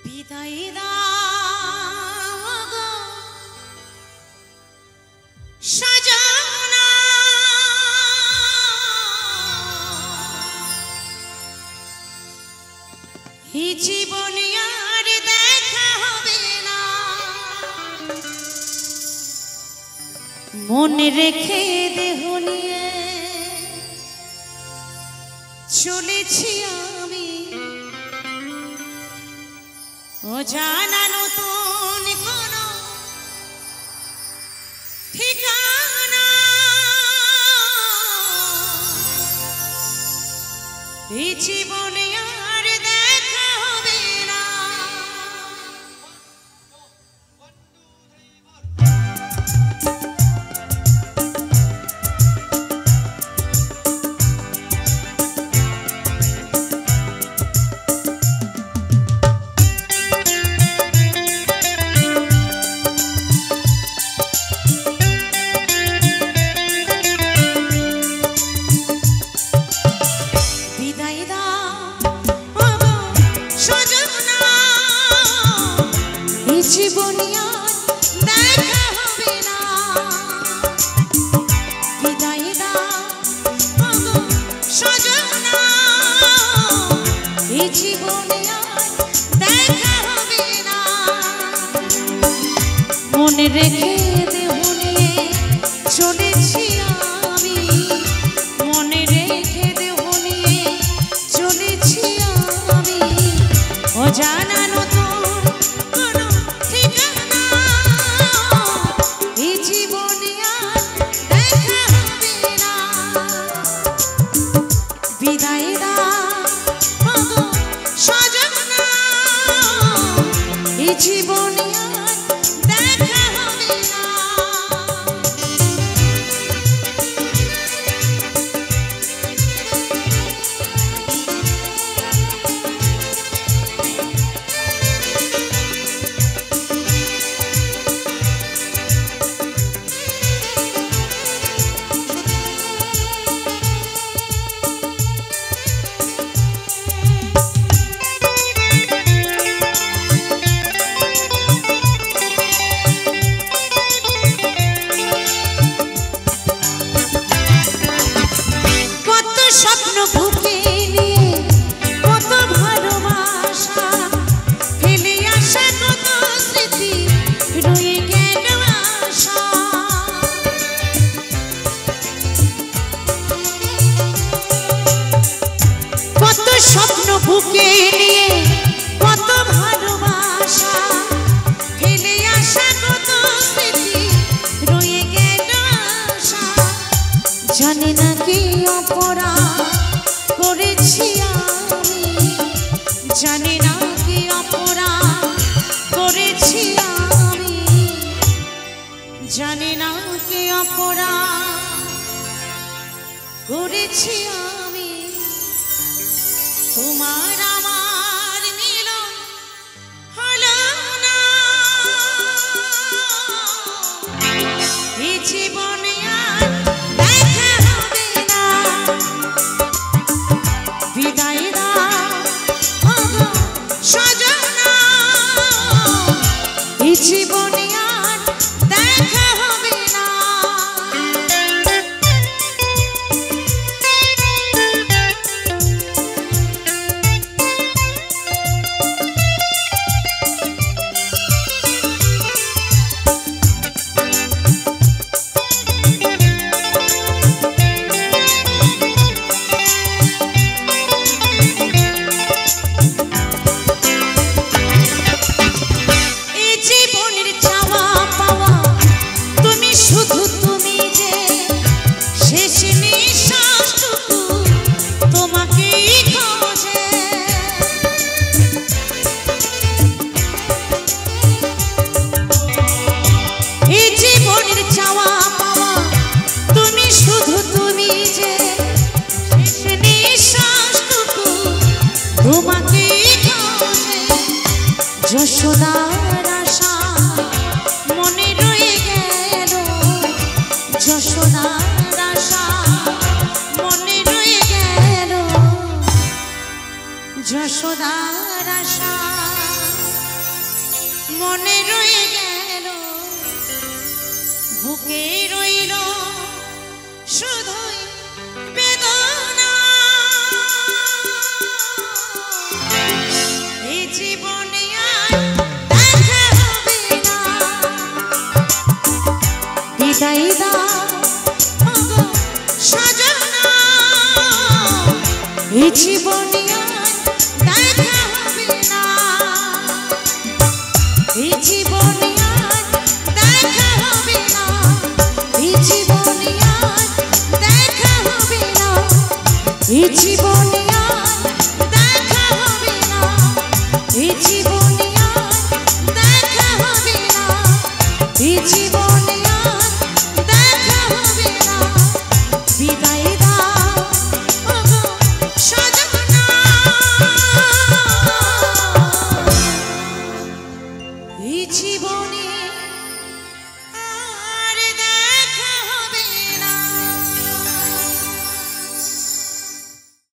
বিদায় দাও গো সাজানা, এই জীবনে আর দেখা হবে না। মনে রেখে দেহ নিয়ে চলেছি আমি, অজানা নতুন কোনো ঠিকানা। এই জীবনে আর দেখা হবে না। জীবনে আর দেখা হবে না। বিদায় দাও ওগো সজনা, এই জীবনে আর দেখা হবে না। মনে রেখে দেহ নিয়ে চলেছি আমি, মনে রেখে দেহ নিয়ে চলেছি আমি, অজানা নতুন জীবনে আর দেখা হবে না। স্বপ্ন বুকে নিয়ে কত ভালোবাসা ফেলে আসা, কত স্মৃতি রয়ে গেল আশা। কত স্বপ্ন বুকে নিয়ে কত ভালোবাসা ফেলে আসা, কত স্মৃতি রয়ে গেল আশা। জানি না কি অপরাধ করেছি আমি, জানি না কি অপরাধ করেছি আমি, জানি না কি অপরাধ করেছি আমি। তোমার আমার মিলন হলো না, এই জীবনে আর দেখা হবে না। বিদায় দাও ওগো সজনা, এই জীবনে আর দেখা হবে না। যশোদার আশা মনে রয়ে গেল, যশোদার আশা মনে রয়ে গেল, যশোদার আশা মনে রয়ে গেল বুকে রইল শুধুই বেদনা এই জীবনে আর দেখা হবে না বিদায় দাও ওগো সজনা এই জীবনে আর দেখা হবে না এই জীবনে আর দেখা হবে না এই জীবনে আর দেখা হবে না এই জীবনে